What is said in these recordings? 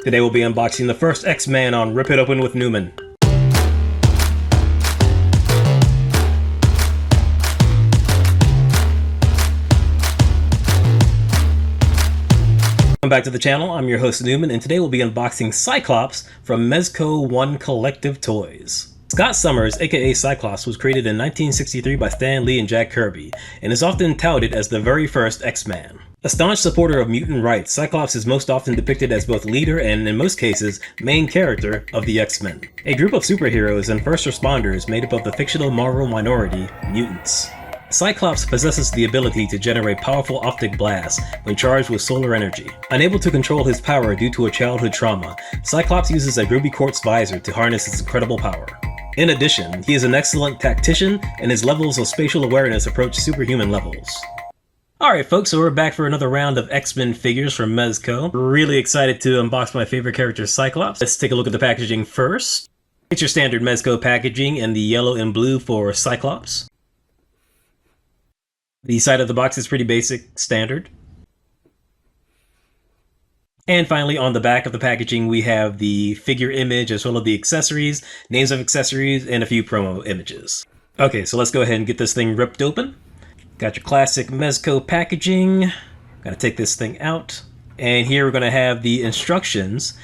Today we'll be unboxing the first X-Men on Rip It Open with Newman. Welcome back to the channel. I'm your host Newman, and today we'll be unboxing Cyclops from Mezco One Collective Toys. Scott Summers, aka Cyclops, was created in 1963 by Stan Lee and Jack Kirby, and is often touted as the very first X-Man. A staunch supporter of mutant rights, Cyclops is most often depicted as both leader and, in most cases, main character of the X-Men, a group of superheroes and first responders made up of the fictional Marvel minority, mutants. Cyclops possesses the ability to generate powerful optic blasts when charged with solar energy. Unable to control his power due to a childhood trauma, Cyclops uses a ruby quartz visor to harness his incredible power. In addition, he is an excellent tactician, and his levels of spatial awareness approach superhuman levels. Alright folks, so we're back for another round of X-Men figures from Mezco. Really excited to unbox my favorite character, Cyclops. Let's take a look at the packaging first. It's your standard Mezco packaging in the yellow and blue for Cyclops. The side of the box is pretty basic, standard. And finally, on the back of the packaging, we have the figure image as well as the accessories, names of accessories, and a few promo images. Okay, so let's go ahead and get this thing ripped open. Got your classic Mezco packaging. Gotta take this thing out. And here we're gonna have the instructions.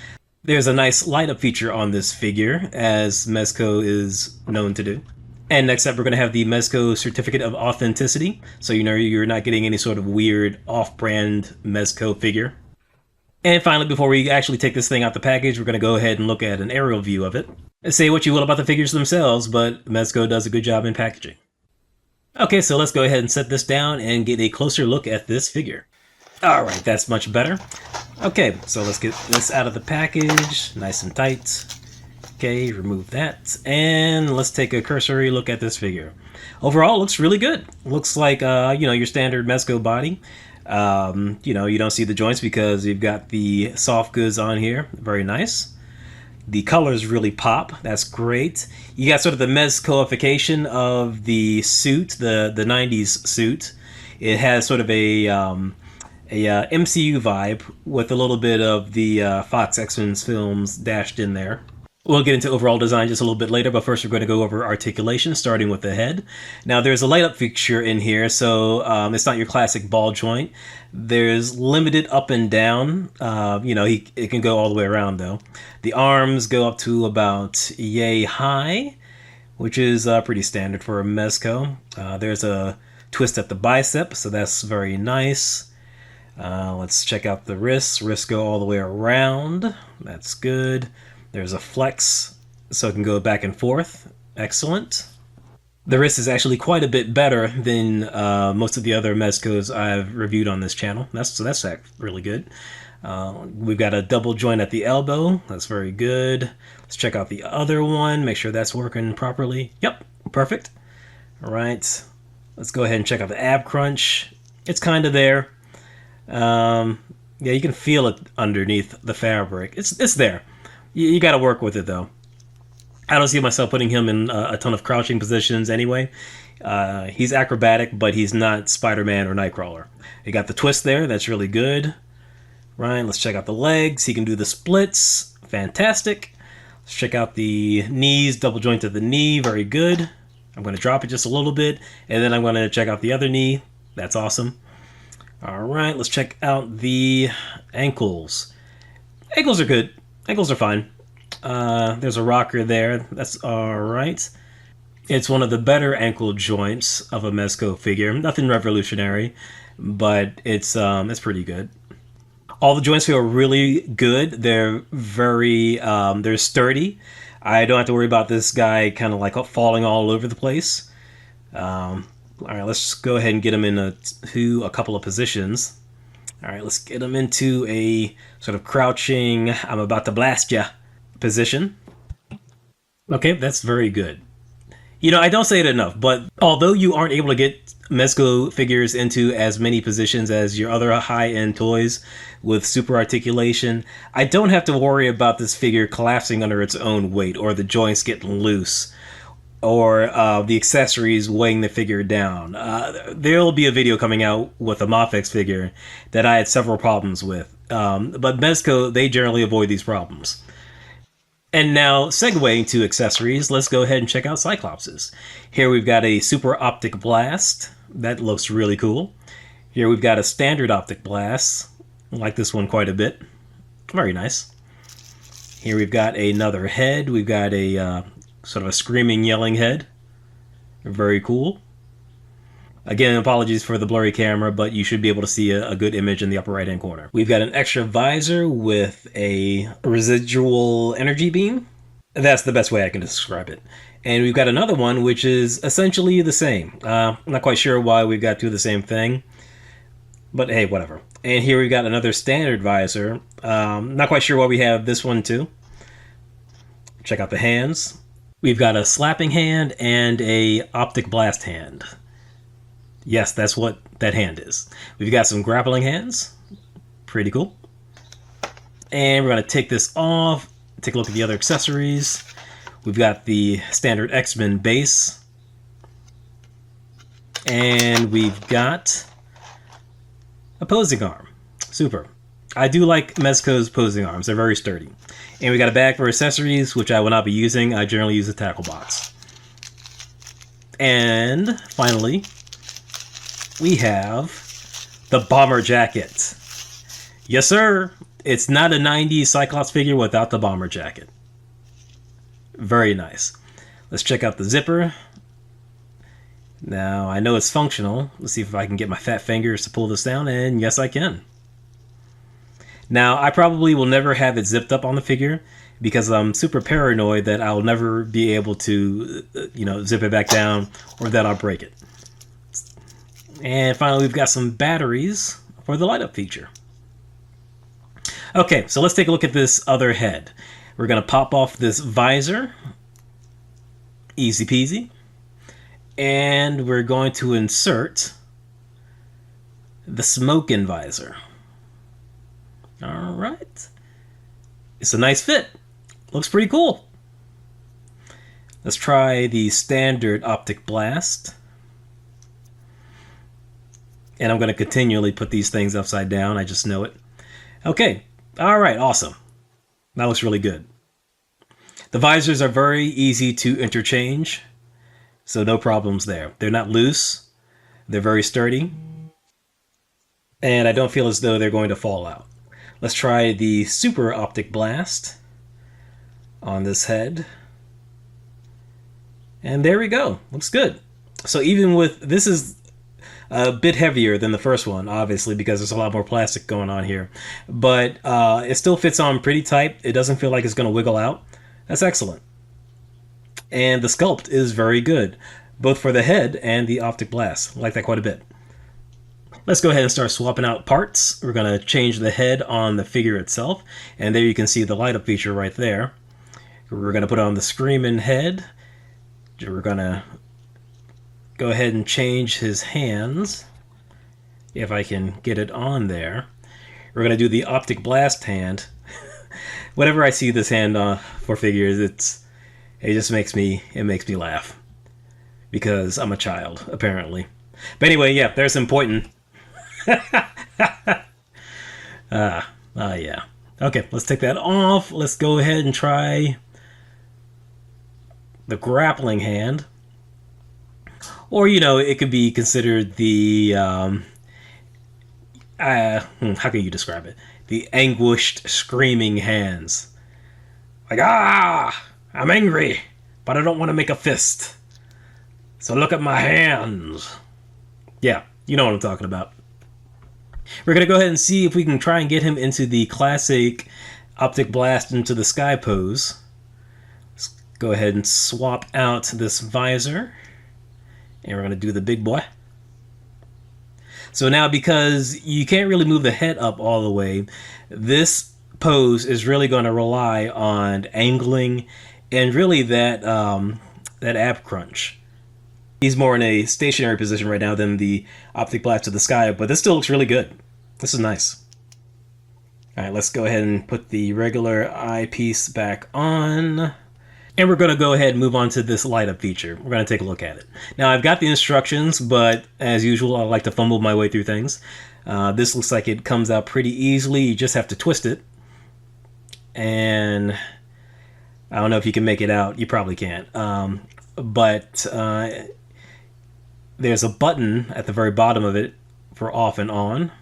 There's a nice light up feature on this figure, as Mezco is known to do. And next up, we're going to have the Mezco Certificate of Authenticity, so you know you're not getting any sort of weird off-brand Mezco figure. And finally, before we actually take this thing out the package, we're going to go ahead and look at an aerial view of it. Say what you will about the figures themselves, but Mezco does a good job in packaging. Okay, so let's go ahead and set this down and get a closer look at this figure. Alright, that's much better. Okay, so let's get this out of the package, nice and tight. Okay, remove that, and let's take a cursory look at this figure. Overall, it looks really good. Looks like, your standard Mezco body. You don't see the joints because you've got the soft goods on here. Very nice. The colors really pop. That's great. You got sort of the Mezcoification of the suit, the 90s suit. It has sort of a MCU vibe with a little bit of the Fox X-Men films dashed in there. We'll get into overall design just a little bit later, but first we're going to go over articulation, starting with the head. Now there's a light up feature in here, so it's not your classic ball joint. There's limited up and down. It can go all the way around though. The arms go up to about yay high, which is pretty standard for a Mezco. There's a twist at the bicep, so that's very nice. Let's check out the wrists. Wrists go all the way around. That's good. There's a flex, so it can go back and forth. Excellent. The wrist is actually quite a bit better than most of the other Mezcos I've reviewed on this channel. That's really good. We've got a double joint at the elbow. That's very good. Let's check out the other one. Make sure that's working properly. Yep, perfect. All right. Let's go ahead and check out the ab crunch. It's kind of there. Yeah, you can feel it underneath the fabric. It's there. You got to work with it, though. I don't see myself putting him in a ton of crouching positions anyway. He's acrobatic, but he's not Spider-Man or Nightcrawler. You got the twist there. That's really good. Right, let's check out the legs. He can do the splits. Fantastic. Let's check out the knees. Double joint to the knee. Very good. I'm going to drop it just a little bit, and then I'm going to check out the other knee. That's awesome. All right, let's check out the ankles. Ankles are good. Ankles are fine. There's a rocker there. That's alright. It's one of the better ankle joints of a Mezco figure. Nothing revolutionary, but it's pretty good. All the joints feel really good. They're they're sturdy. I don't have to worry about this guy kind of like falling all over the place. Alright, let's go ahead and get him into a couple of positions. Alright, let's get him into a sort of crouching, I'm about to blast ya position. Okay, that's very good. I don't say it enough, but although you aren't able to get Mezco figures into as many positions as your other high-end toys with super articulation, I don't have to worry about this figure collapsing under its own weight or the joints getting loose, or the accessories weighing the figure down. There'll be a video coming out with a Mafex figure that I had several problems with, But Mezco, they generally avoid these problems. And now, segueing to accessories, let's go ahead and check out Cyclops's. Here we've got a super optic blast. That looks really cool. Here we've got a standard optic blast. I like this one quite a bit. Very nice. Here we've got another head. We've got a sort of a screaming, yelling head. Very cool. Again, apologies for the blurry camera, but you should be able to see a good image in the upper right-hand corner. We've got an extra visor with a residual energy beam. That's the best way I can describe it. And we've got another one, which is essentially the same. I'm not quite sure why we've got two of the same thing, but hey, whatever. And here we've got another standard visor. Not quite sure why we have this one too. Check out the hands. We've got a slapping hand and a optic blast hand. Yes, that's what that hand is. We've got some grappling hands. Pretty cool. And we're going to take this off, take a look at the other accessories. We've got the standard X-Men base. And we've got a posing arm. Super. I do like Mezco's posing arms. They're very sturdy. And we got a bag for accessories, which I will not be using. I generally use a tackle box. And finally, we have the bomber jacket. Yes, sir. It's not a 90s Cyclops figure without the bomber jacket. Very nice. Let's check out the zipper. Now, I know it's functional. Let's see if I can get my fat fingers to pull this down, and yes, I can. Now, I probably will never have it zipped up on the figure because I'm super paranoid that I'll never be able to, zip it back down or that I'll break it. And finally, we've got some batteries for the light up feature. Okay, so let's take a look at this other head. We're going to pop off this visor. Easy peasy. And we're going to insert the smoking visor. All right. It's a nice fit. Looks pretty cool. Let's try the standard optic blast. And I'm going to continually put these things upside down. I just know it. Okay. All right. Awesome. That looks really good. The visors are very easy to interchange. So no problems there. They're not loose. They're very sturdy. And I don't feel as though they're going to fall out. Let's try the super optic blast on this head. And there we go. Looks good. So even with, this is a bit heavier than the first one, obviously, because there's a lot more plastic going on here. But it still fits on pretty tight. It doesn't feel like it's going to wiggle out. That's excellent. And the sculpt is very good, both for the head and the optic blast. I like that quite a bit. Let's go ahead and start swapping out parts. We're going to change the head on the figure itself. And there you can see the light up feature right there. We're going to put on the screaming head. We're going to go ahead and change his hands, if I can get it on there. We're going to do the optic blast hand. Whenever I see this hand for figures, it just makes me laugh. Because I'm a child, apparently. But anyway, yeah, there's some pointing. Yeah. Okay, let's take that off. Let's go ahead and try the grappling hand. Or, it could be considered the, how can you describe it? The anguished, screaming hands. Like, I'm angry, but I don't want to make a fist. So look at my hands. Yeah, you know what I'm talking about. We're going to go ahead and see if we can try and get him into the classic optic blast into the sky pose. Let's go ahead and swap out this visor. And we're going to do the big boy. So now, because you can't really move the head up all the way, this pose is really going to rely on angling and really that ab crunch. He's more in a stationary position right now than the optic blast to the sky, but this still looks really good. This is nice. All right, let's go ahead and put the regular eyepiece back on. And we're going to go ahead and move on to this light up feature. We're going to take a look at it. Now, I've got the instructions, but as usual, I like to fumble my way through things. This looks like it comes out pretty easily. You just have to twist it. And I don't know if you can make it out. You probably can't. But there's a button at the very bottom of it for off and on.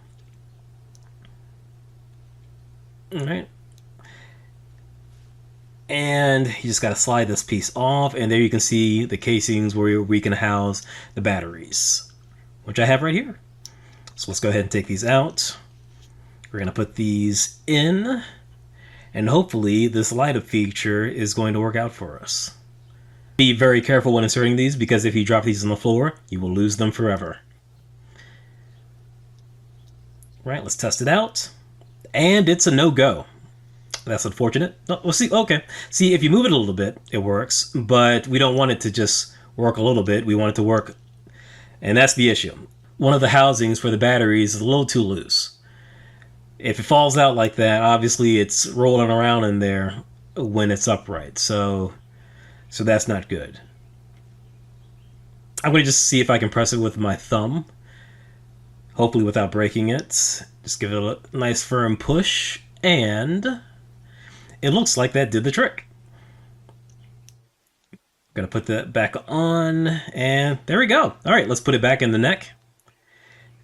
All right. And you just got to slide this piece off, and there you can see the casings where we can house the batteries, which I have right here. So let's go ahead and take these out. We're going to put these in, and hopefully this light up feature is going to work out for us. Be very careful when inserting these, because if you drop these on the floor, you will lose them forever. Right, let's test it out. And it's a no-go. That's unfortunate. Oh, we'll see. Okay. See, if you move it a little bit, it works, but we don't want it to just work a little bit. We want it to work, and that's the issue. One of the housings for the batteries is a little too loose. If it falls out like that, obviously it's rolling around in there when it's upright, so that's not good. I'm going to just see if I can press it with my thumb, hopefully without breaking it. Just give it a nice firm push, and it looks like that did the trick. I'm going to put that back on, and there we go. All right, let's put it back in the neck.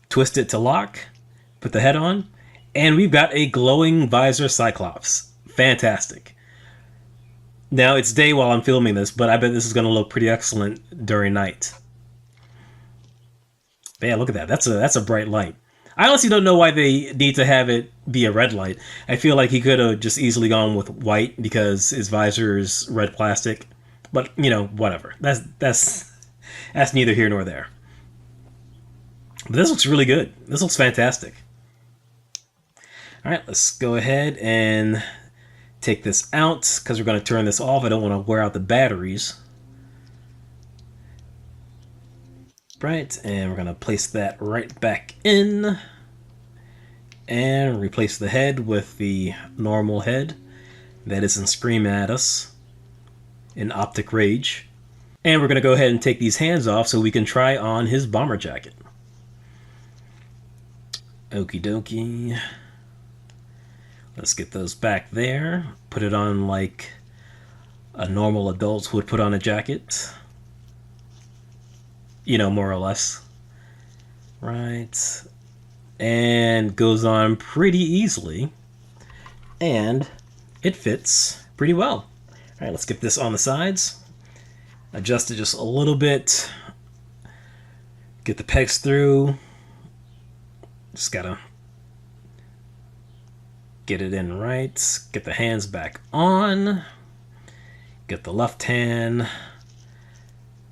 Twist it to lock. Put the head on. And we've got a glowing visor Cyclops. Fantastic. Now, it's day while I'm filming this, but I bet this is going to look pretty excellent during night. Yeah, look at that. That's a bright light. I honestly don't know why they need to have it be a red light. I feel like he could have just easily gone with white because his visor is red plastic. But, you know, whatever. That's neither here nor there. But this looks really good. This looks fantastic. All right, let's go ahead and take this out because we're going to turn this off. I don't want to wear out the batteries. Right, and we're going to place that right back in and replace the head with the normal head that isn't screaming at us in optic rage. And we're going to go ahead and take these hands off so we can try on his bomber jacket. Okie dokie. Let's get those back there. Put it on like a normal adult would put on a jacket. You know, more or less. Right. And goes on pretty easily. And it fits pretty well. Alright, let's get this on the sides. Adjust it just a little bit. Get the pegs through. Just gotta get it in right. Get the hands back on. Get the left hand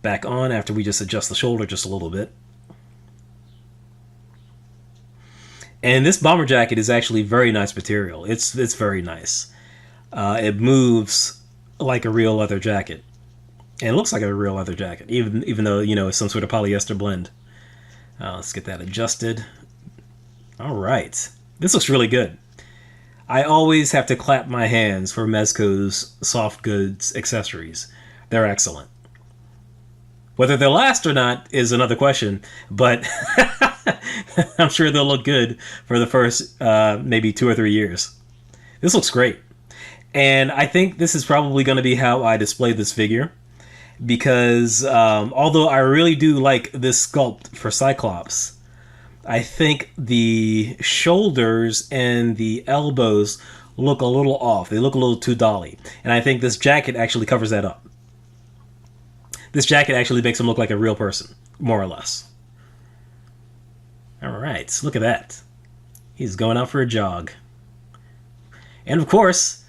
back on after we just adjust the shoulder just a little bit. And this bomber jacket is actually very nice material. It's very nice. It moves like a real leather jacket. And it looks like a real leather jacket, even though, you know, it's some sort of polyester blend. Let's get that adjusted. All right. This looks really good. I always have to clap my hands for Mezco's soft goods accessories. They're excellent. Whether they'll last or not is another question, but I'm sure they'll look good for the first maybe 2 or 3 years. This looks great. And I think this is probably going to be how I display this figure, because although I really do like this sculpt for Cyclops, I think the shoulders and the elbows look a little off. They look a little too dolly. And I think this jacket actually covers that up. This jacket actually makes him look like a real person, more or less. All right, look at that. He's going out for a jog. And of course,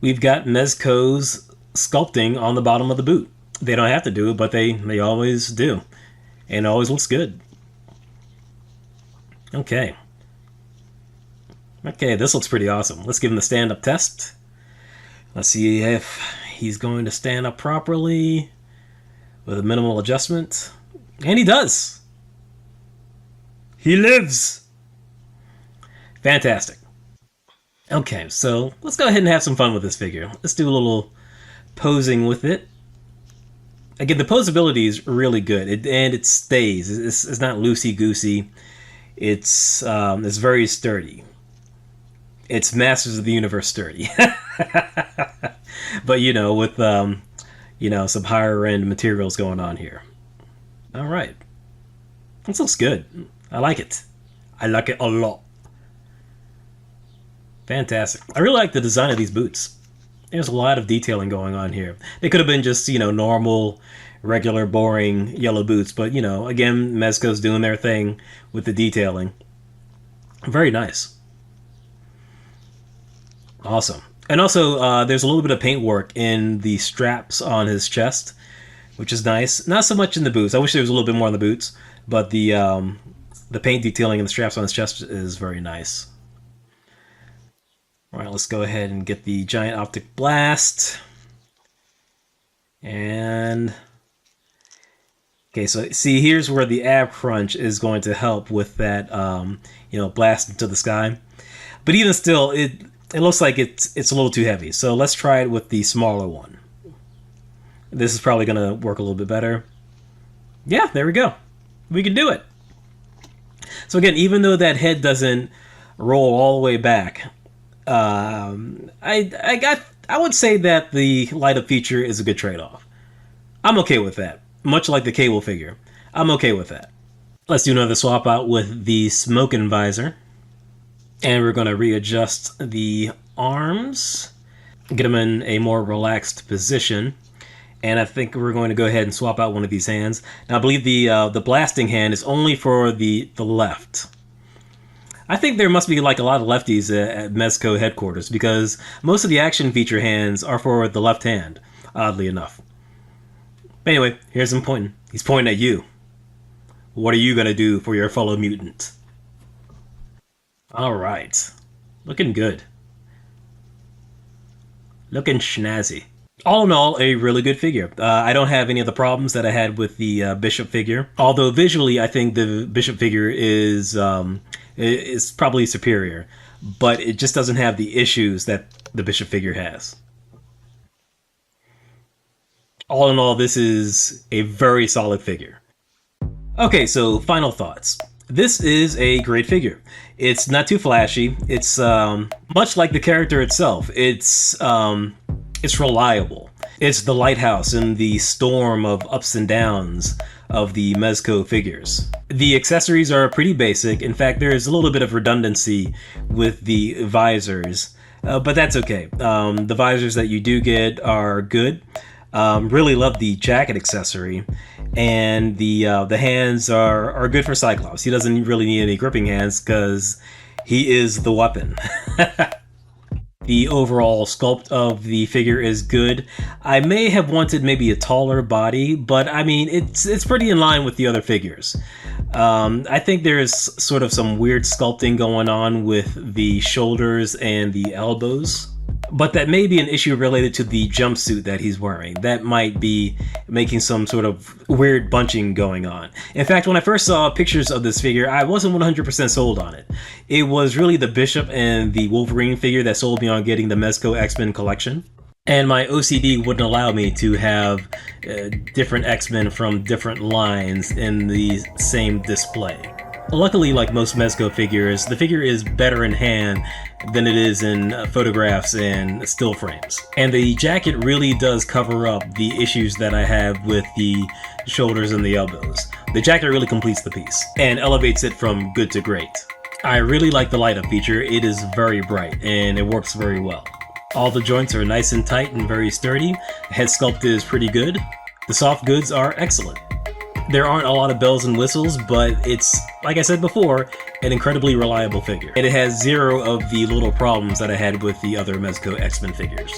we've got Mezco's sculpting on the bottom of the boot. They don't have to do it, but they always do. And it always looks good. Okay. Okay, this looks pretty awesome. Let's give him the stand-up test. Let's see if he's going to stand up properly with a minimal adjustment. And he does. He lives. Fantastic. Okay, so let's go ahead and have some fun with this figure. Let's do a little posing with it. Again, the posability is really good, and it stays. It's not loosey-goosey. It's very sturdy. It's Masters of the Universe sturdy. But with some higher end materials going on here. All right, this looks good. I like it. I like it a lot. Fantastic. I really like the design of these boots. There's a lot of detailing going on here. They could have been just normal, regular, boring yellow boots, but again, Mezco's doing their thing with the detailing. Very nice. Awesome. And also, there's a little bit of paintwork in the straps on his chest, which is nice. Not so much in the boots. I wish there was a little bit more on the boots, but the paint detailing in the straps on his chest is very nice. All right, let's go ahead and get the giant optic blast. And okay, so see, here's where the ab crunch is going to help with that, blast into the sky. But even still, it looks like it's a little too heavy. So let's try it with the smaller one. This is probably going to work a little bit better. Yeah, there we go. We can do it. So again, even though that head doesn't roll all the way back, I would say that the light up feature is a good trade-off. I'm okay with that. Much like the cable figure, I'm okay with that. Let's do another swap out with the smoking visor. And we're going to readjust the arms, get them in a more relaxed position. And I think we're going to go ahead and swap out one of these hands. Now I believe the blasting hand is only for the left. I think there must be like a lot of lefties at Mezco headquarters, because most of the action feature hands are for the left hand, oddly enough. But anyway, here's him pointing. He's pointing at you. What are you going to do for your fellow mutant? All right. Looking good. Looking snazzy. All in all, a really good figure. I don't have any of the problems that I had with the Bishop figure. Although visually, I think the Bishop figure is probably superior. But it just doesn't have the issues that the Bishop figure has. All in all, this is a very solid figure. Okay, so final thoughts. This is a great figure. It's not too flashy. It's much like the character itself. It's reliable. It's the lighthouse in the storm of ups and downs of the Mezco figures. The accessories are pretty basic. In fact, there's a little bit of redundancy with the visors, but that's okay. The visors that you do get are good. Really love the jacket accessory, and the hands are good for Cyclops. He doesn't really need any gripping hands because he is the weapon. The overall sculpt of the figure is good. I may have wanted maybe a taller body, but I mean, it's pretty in line with the other figures. I think there's sort of some weird sculpting going on with the shoulders and the elbows, but that may be an issue related to the jumpsuit that he's wearing. That might be making some sort of weird bunching going on. In fact, when I first saw pictures of this figure, I wasn't 100% sold on it. It was really the Bishop and the Wolverine figure that sold me on getting the Mezco X-Men collection. And my OCD wouldn't allow me to have different X-Men from different lines in the same display. Luckily, like most Mezco figures, the figure is better in hand than it is in photographs and still frames. And the jacket really does cover up the issues that I have with the shoulders and the elbows. The jacket really completes the piece and elevates it from good to great. I really like the light up feature. It is very bright and it works very well. All the joints are nice and tight and very sturdy. The head sculpt is pretty good. The soft goods are excellent. There aren't a lot of bells and whistles, but it's, like I said before, an incredibly reliable figure. And it has zero of the little problems that I had with the other Mezco X-Men figures.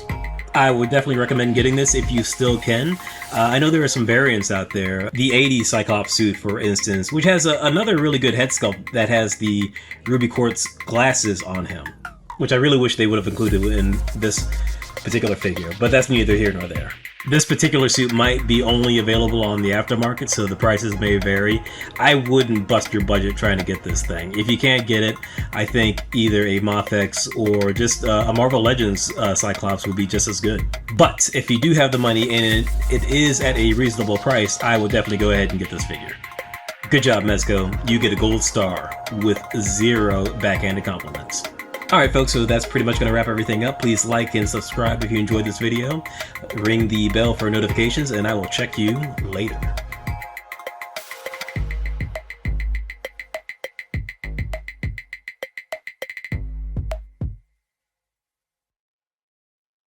I would definitely recommend getting this if you still can. I know there are some variants out there. The 80s Cyclops suit, for instance, which has another really good head sculpt that has the ruby quartz glasses on him, which I really wish they would have included in this particular figure, but that's neither here nor there. This particular suit might be only available on the aftermarket, so the prices may vary. I wouldn't bust your budget trying to get this thing. If you can't get it, I think either a Moth-X or just a Marvel Legends Cyclops would be just as good. But if you do have the money and it is at a reasonable price, I would definitely go ahead and get this figure. Good job, Mezco. You get a gold star with 0 backhanded compliments. Alright folks, so that's pretty much going to wrap everything up. Please like and subscribe if you enjoyed this video. Ring the bell for notifications, and I will check you later.